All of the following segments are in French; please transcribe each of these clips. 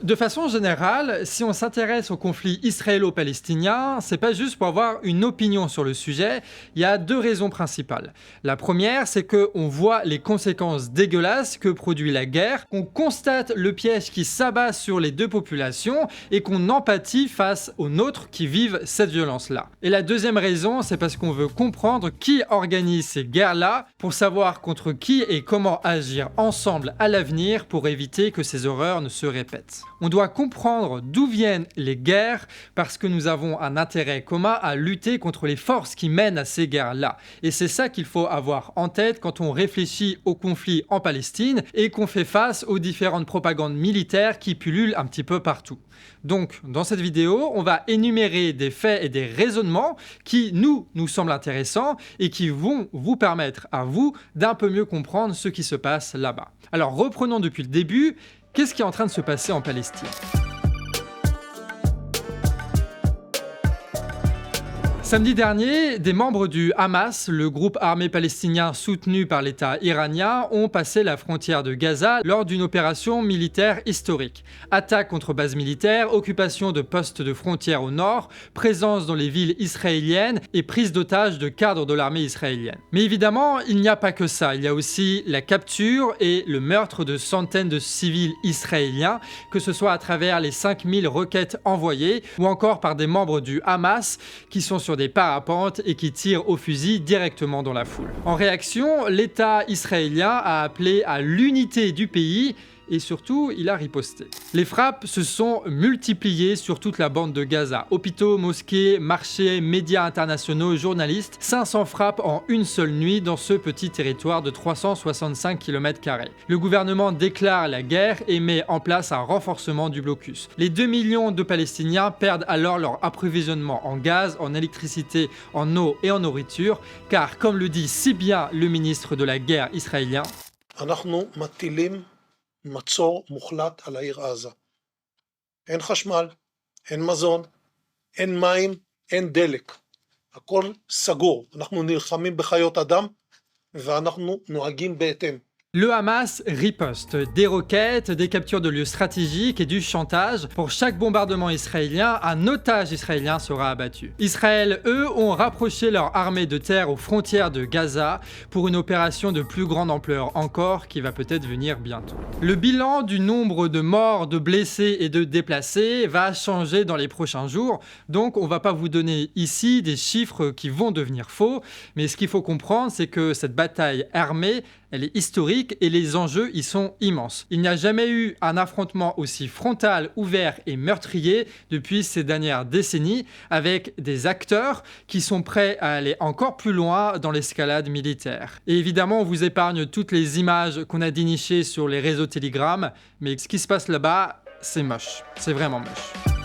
De façon générale, si on s'intéresse au conflit israélo-palestinien, c'est pas juste pour avoir une opinion sur le sujet, il y a deux raisons principales. La première, c'est qu'on voit les conséquences dégueulasses que produit la guerre, qu'on constate le piège qui s'abat sur les deux populations et qu'on empathie face aux nôtres qui vivent cette violence-là. Et la deuxième raison, c'est parce qu'on veut comprendre qui organise ces guerres-là pour savoir contre qui et comment agir ensemble à l'avenir pour éviter que ces horreurs ne se répètent. On doit comprendre d'où viennent les guerres parce que nous avons un intérêt commun à lutter contre les forces qui mènent à ces guerres-là. Et c'est ça qu'il faut avoir en tête quand on réfléchit au conflit en Palestine et qu'on fait face aux différentes propagandes militaires qui pullulent un petit peu partout. Donc, dans cette vidéo, on va énumérer des faits et des raisonnements qui nous semblent intéressants et qui vont vous permettre à vous d'un peu mieux comprendre ce qui se passe là-bas. Alors, reprenons depuis le début. Qu'est-ce qui est en train de se passer en Palestine ? Samedi dernier, des membres du Hamas, le groupe armé palestinien soutenu par l'État iranien, ont passé la frontière de Gaza lors d'une opération militaire historique. Attaque contre bases militaires, occupation de postes de frontière au nord, présence dans les villes israéliennes et prise d'otages de cadres de l'armée israélienne. Mais évidemment, il n'y a pas que ça. Il y a aussi la capture et le meurtre de centaines de civils israéliens, que ce soit à travers les 5000 roquettes envoyées ou encore par des membres du Hamas qui sont sur des parapentes et qui tirent au fusil directement dans la foule. En réaction, l'État israélien a appelé à l'unité du pays et surtout, il a riposté. Les frappes se sont multipliées sur toute la bande de Gaza. Hôpitaux, mosquées, marchés, médias internationaux, journalistes, 500 frappes en une seule nuit dans ce petit territoire de 365 km². Le gouvernement déclare la guerre et met en place un renforcement du blocus. Les 2 millions de Palestiniens perdent alors leur approvisionnement en gaz, en électricité, en eau et en nourriture, car comme le dit si bien le ministre de la guerre israélien, מצור מוחלט על העיר עזה. אין חשמל, אין מזון, אין מים, אין דלק. הכל סגור. אנחנו נלחמים בחיות אדם ואנחנו נוהגים בהתאם. Le Hamas riposte, des roquettes, des captures de lieux stratégiques et du chantage. Pour chaque bombardement israélien, un otage israélien sera abattu. Israël, eux, ont rapproché leur armée de terre aux frontières de Gaza pour une opération de plus grande ampleur encore qui va peut-être venir bientôt. Le bilan du nombre de morts, de blessés et de déplacés va changer dans les prochains jours, donc on va pas vous donner ici des chiffres qui vont devenir faux, mais ce qu'il faut comprendre, c'est que cette bataille armée, elle est historique et les enjeux y sont immenses. Il n'y a jamais eu un affrontement aussi frontal, ouvert et meurtrier depuis ces dernières décennies, avec des acteurs qui sont prêts à aller encore plus loin dans l'escalade militaire. Et évidemment, on vous épargne toutes les images qu'on a dénichées sur les réseaux Telegram, mais ce qui se passe là-bas, c'est moche. C'est vraiment moche.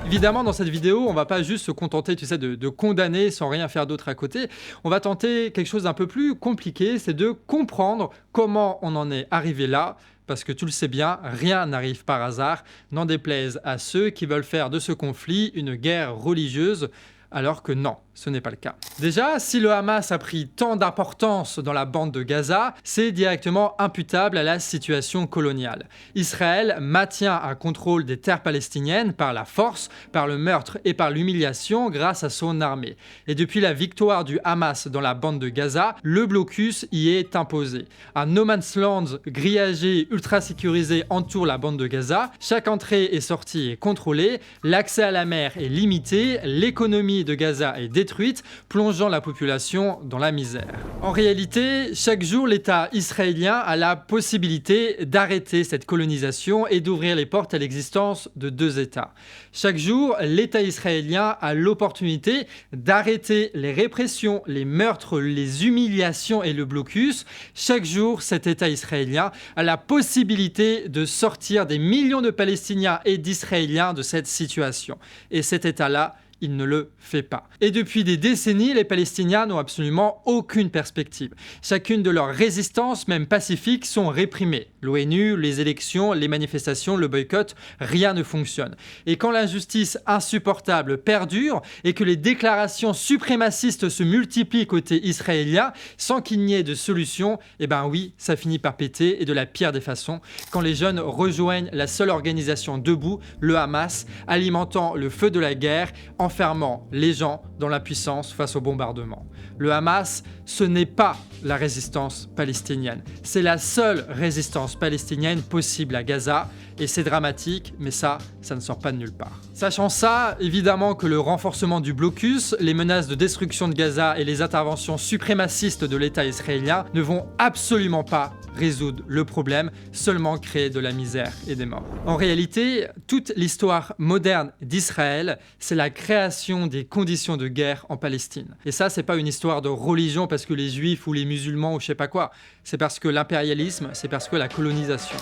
Évidemment, dans cette vidéo, on va pas juste se contenter, de condamner sans rien faire d'autre à côté. On va tenter quelque chose d'un peu plus compliqué, c'est de comprendre comment on en est arrivé là. Parce que tu le sais bien, rien n'arrive par hasard, n'en déplaise à ceux qui veulent faire de ce conflit une guerre religieuse, alors que non, ce n'est pas le cas. Déjà, si le Hamas a pris tant d'importance dans la bande de Gaza, c'est directement imputable à la situation coloniale. Israël maintient un contrôle des terres palestiniennes par la force, par le meurtre et par l'humiliation grâce à son armée. Et depuis la victoire du Hamas dans la bande de Gaza, le blocus y est imposé. Un no man's land grillagé, ultra sécurisé entoure la bande de Gaza. Chaque entrée et sortie est contrôlée, l'accès à la mer est limité, l'économie de Gaza est détruite, plongeant la population dans la misère. En réalité, chaque jour, l'État israélien a la possibilité d'arrêter cette colonisation et d'ouvrir les portes à l'existence de deux États. Chaque jour, l'État israélien a l'opportunité d'arrêter les répressions, les meurtres, les humiliations et le blocus. Chaque jour, cet État israélien a la possibilité de sortir des millions de Palestiniens et d'Israéliens de cette situation. Et cet État-là, il ne le fait pas. Et depuis des décennies, les Palestiniens n'ont absolument aucune perspective. Chacune de leurs résistances, même pacifiques, sont réprimées. L'ONU, les élections, les manifestations, le boycott, rien ne fonctionne. Et quand l'injustice insupportable perdure et que les déclarations suprémacistes se multiplient côté israélien sans qu'il n'y ait de solution, eh ben oui, ça finit par péter et de la pire des façons quand les jeunes rejoignent la seule organisation debout, le Hamas, alimentant le feu de la guerre, enfermant les gens dans l'impuissance face au bombardement. Le Hamas, ce n'est pas la résistance palestinienne. C'est la seule résistance palestinienne possible à Gaza et c'est dramatique, mais ça ne sort pas de nulle part. Sachant ça, évidemment que le renforcement du blocus, les menaces de destruction de Gaza et les interventions suprémacistes de l'État israélien ne vont absolument pas résoudre le problème, seulement créer de la misère et des morts. En réalité, toute l'histoire moderne d'Israël, c'est la création des conditions de guerre en Palestine. Et ça, c'est pas une histoire de religion parce que les juifs ou les musulmans ou je sais pas quoi, c'est parce que l'impérialisme, c'est parce que la colonisation.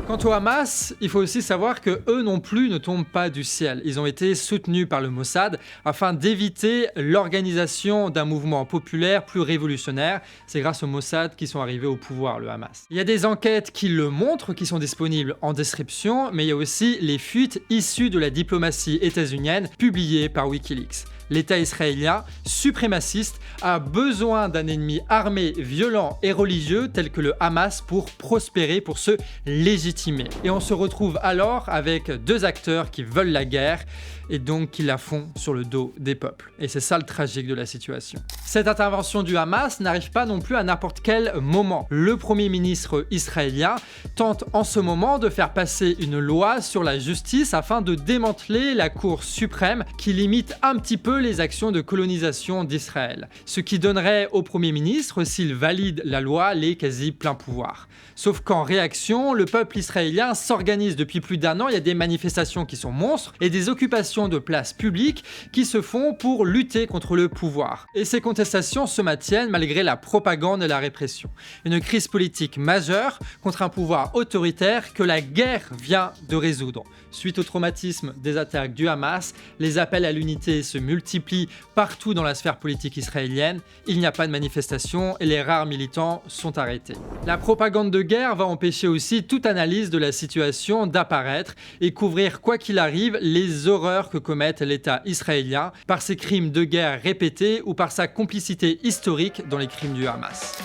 Quant au Hamas, il faut aussi savoir que eux non plus ne tombent pas du ciel. Ils ont été soutenus par le Mossad afin d'éviter l'organisation d'un mouvement populaire plus révolutionnaire. C'est grâce au Mossad qu'ils sont arrivés au pouvoir, le Hamas. Il y a des enquêtes qui le montrent, qui sont disponibles en description, mais il y a aussi les fuites issues de la diplomatie états-unienne publiées par Wikileaks. L'État israélien, suprémaciste, a besoin d'un ennemi armé, violent et religieux tel que le Hamas pour prospérer, pour se légitimer. Et on se retrouve alors avec deux acteurs qui veulent la guerre et donc qui la font sur le dos des peuples. Et c'est ça le tragique de la situation. Cette intervention du Hamas n'arrive pas non plus à n'importe quel moment. Le Premier ministre israélien tente en ce moment de faire passer une loi sur la justice afin de démanteler la Cour suprême qui limite un petit peu les actions de colonisation d'Israël. Ce qui donnerait au Premier ministre, s'il valide la loi, les quasi pleins pouvoirs. Sauf qu'en réaction, le peuple israélien s'organise depuis plus d'un an, il y a des manifestations qui sont monstres et des occupations de places publiques qui se font pour lutter contre le pouvoir. Et ces contestations se maintiennent malgré la propagande et la répression. Une crise politique majeure contre un pouvoir autoritaire que la guerre vient de résoudre. Suite au traumatisme des attaques du Hamas, les appels à l'unité se multiplient partout dans la sphère politique israélienne, il n'y a pas de manifestation et les rares militants sont arrêtés. La propagande de guerre va empêcher aussi toute analyse de la situation d'apparaître et couvrir quoi qu'il arrive les horreurs que commettent l'État israélien par ses crimes de guerre répétés ou par sa complicité historique dans les crimes du Hamas.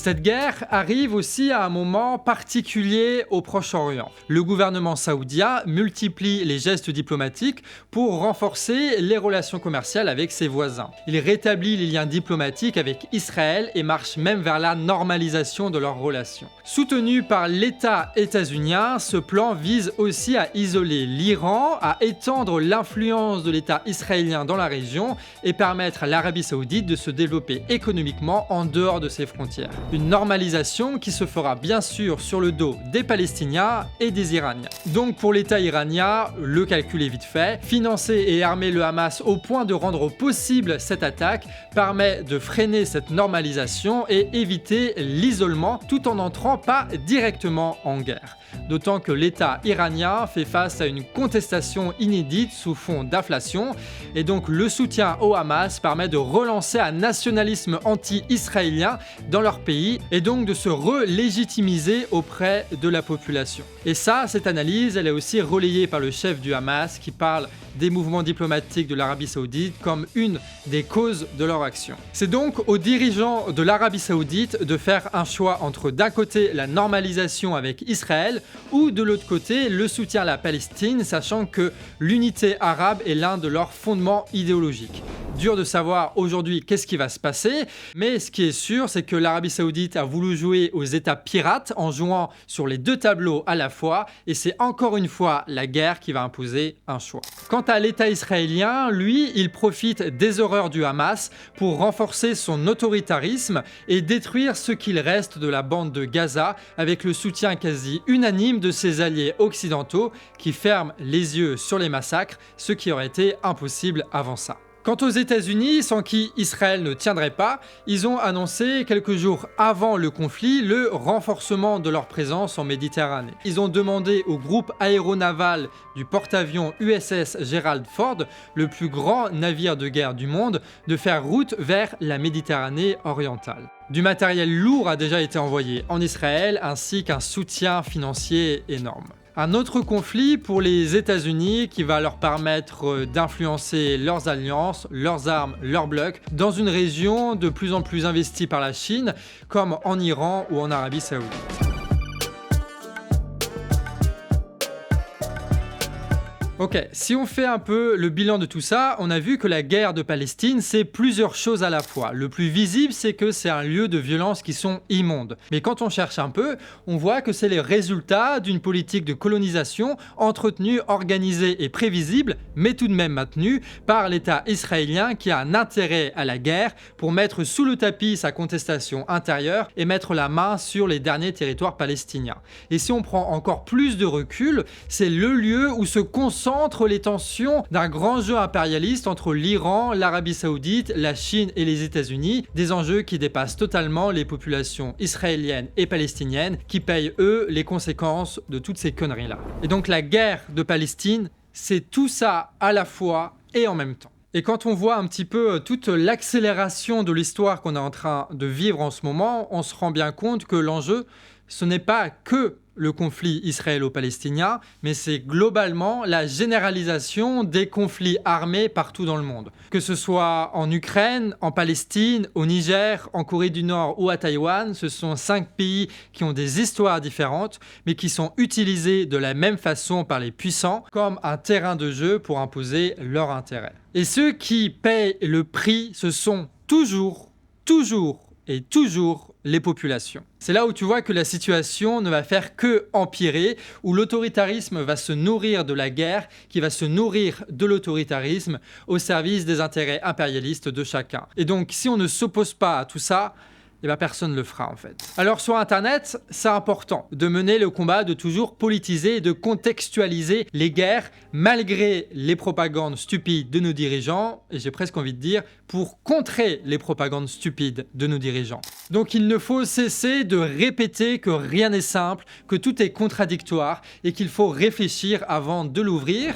Cette guerre arrive aussi à un moment particulier au Proche-Orient. Le gouvernement saoudien multiplie les gestes diplomatiques pour renforcer les relations commerciales avec ses voisins. Il rétablit les liens diplomatiques avec Israël et marche même vers la normalisation de leurs relations. Soutenu par l'État états-unien, ce plan vise aussi à isoler l'Iran, à étendre l'influence de l'État israélien dans la région et permettre à l'Arabie saoudite de se développer économiquement en dehors de ses frontières. Une normalisation qui se fera bien sûr sur le dos des Palestiniens et des Iraniens. Donc pour l'État iranien, le calcul est vite fait. Financer et armer le Hamas au point de rendre possible cette attaque permet de freiner cette normalisation et éviter l'isolement tout en n'entrant pas directement en guerre. D'autant que l'État iranien fait face à une contestation inédite sous fond d'inflation et donc le soutien au Hamas permet de relancer un nationalisme anti-israélien dans leur pays et donc de se relégitimiser auprès de la population. Et ça, cette analyse, elle est aussi relayée par le chef du Hamas qui parle des mouvements diplomatiques de l'Arabie saoudite comme une des causes de leur action. C'est donc aux dirigeants de l'Arabie saoudite de faire un choix entre d'un côté la normalisation avec Israël ou de l'autre côté le soutien à la Palestine, sachant que l'unité arabe est l'un de leurs fondements idéologiques. Dur de savoir aujourd'hui qu'est-ce qui va se passer, mais ce qui est sûr, c'est que l'Arabie saoudite a voulu jouer aux États pirates en jouant sur les deux tableaux à la fois, et c'est encore une fois la guerre qui va imposer un choix. Quant à l'État israélien, lui, il profite des horreurs du Hamas pour renforcer son autoritarisme et détruire ce qu'il reste de la bande de Gaza avec le soutien quasi unanime de ses alliés occidentaux qui ferment les yeux sur les massacres, ce qui aurait été impossible avant ça. Quant aux États-Unis, sans qui Israël ne tiendrait pas, ils ont annoncé quelques jours avant le conflit le renforcement de leur présence en Méditerranée. Ils ont demandé au groupe aéronaval du porte-avions USS Gerald Ford, le plus grand navire de guerre du monde, de faire route vers la Méditerranée orientale. Du matériel lourd a déjà été envoyé en Israël, ainsi qu'un soutien financier énorme. Un autre conflit pour les États-Unis qui va leur permettre d'influencer leurs alliances, leurs armes, leurs blocs dans une région de plus en plus investie par la Chine, comme en Iran ou en Arabie Saoudite. Ok, si on fait un peu le bilan de tout ça, on a vu que la guerre de Palestine, c'est plusieurs choses à la fois. Le plus visible, c'est que c'est un lieu de violence qui sont immondes. Mais quand on cherche un peu, on voit que c'est les résultats d'une politique de colonisation entretenue, organisée et prévisible, mais tout de même maintenue par l'État israélien qui a un intérêt à la guerre pour mettre sous le tapis sa contestation intérieure et mettre la main sur les derniers territoires palestiniens. Et si on prend encore plus de recul, c'est le lieu où se concentrent les tensions d'un grand jeu impérialiste entre l'Iran, l'Arabie Saoudite, la Chine et les États-Unis, des enjeux qui dépassent totalement les populations israéliennes et palestiniennes qui payent eux les conséquences de toutes ces conneries-là. Et donc la guerre de Palestine, c'est tout ça à la fois et en même temps. Et quand on voit un petit peu toute l'accélération de l'histoire qu'on est en train de vivre en ce moment, on se rend bien compte que l'enjeu, ce n'est pas que le conflit israélo-palestinien, mais c'est globalement la généralisation des conflits armés partout dans le monde. Que ce soit en Ukraine, en Palestine, au Niger, en Corée du Nord ou à Taïwan, ce sont 5 pays qui ont des histoires différentes, mais qui sont utilisés de la même façon par les puissants comme un terrain de jeu pour imposer leurs intérêts. Et ceux qui paient le prix, ce sont toujours les populations. C'est là où tu vois que la situation ne va faire que empirer, où l'autoritarisme va se nourrir de la guerre, qui va se nourrir de l'autoritarisme au service des intérêts impérialistes de chacun. Et donc, si on ne s'oppose pas à tout ça, eh bien, personne ne le fera en fait. Alors sur Internet, c'est important de mener le combat, de toujours politiser et de contextualiser les guerres malgré les propagandes stupides de nos dirigeants, et j'ai presque envie de dire pour contrer les propagandes stupides de nos dirigeants. Donc il ne faut cesser de répéter que rien n'est simple, que tout est contradictoire et qu'il faut réfléchir avant de l'ouvrir.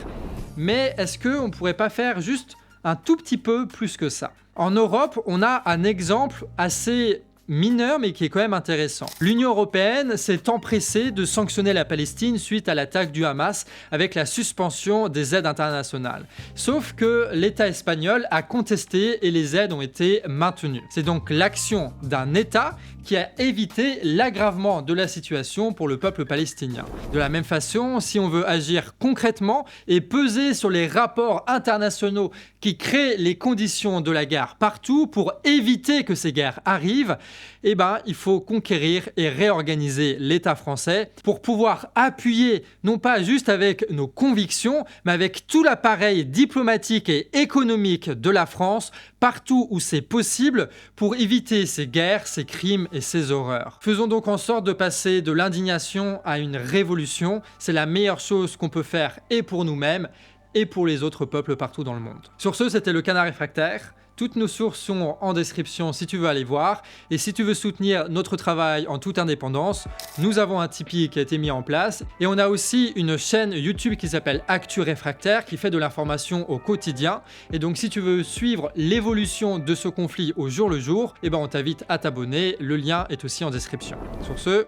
Mais est-ce qu'on ne pourrait pas faire juste un tout petit peu plus que ça? En Europe, on a un exemple assez mineur mais qui est quand même intéressant. L'Union européenne s'est empressée de sanctionner la Palestine suite à l'attaque du Hamas avec la suspension des aides internationales. Sauf que l'État espagnol a contesté et les aides ont été maintenues. C'est donc l'action d'un État qui a évité l'aggravement de la situation pour le peuple palestinien. De la même façon, si on veut agir concrètement et peser sur les rapports internationaux qui créent les conditions de la guerre partout pour éviter que ces guerres arrivent, eh ben, il faut conquérir et réorganiser l'État français pour pouvoir appuyer, non pas juste avec nos convictions, mais avec tout l'appareil diplomatique et économique de la France, partout où c'est possible, pour éviter ces guerres, ces crimes et ces horreurs. Faisons donc en sorte de passer de l'indignation à une révolution. C'est la meilleure chose qu'on peut faire et pour nous-mêmes et pour les autres peuples partout dans le monde. Sur ce, c'était le Canard Réfractaire. Toutes nos sources sont en description si tu veux aller voir. Et si tu veux soutenir notre travail en toute indépendance, nous avons un Tipeee qui a été mis en place. Et on a aussi une chaîne YouTube qui s'appelle Actu Réfractaire qui fait de l'information au quotidien. Et donc si tu veux suivre l'évolution de ce conflit au jour le jour, eh ben on t'invite à t'abonner. Le lien est aussi en description. Sur ce,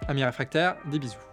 amis réfractaires, des bisous.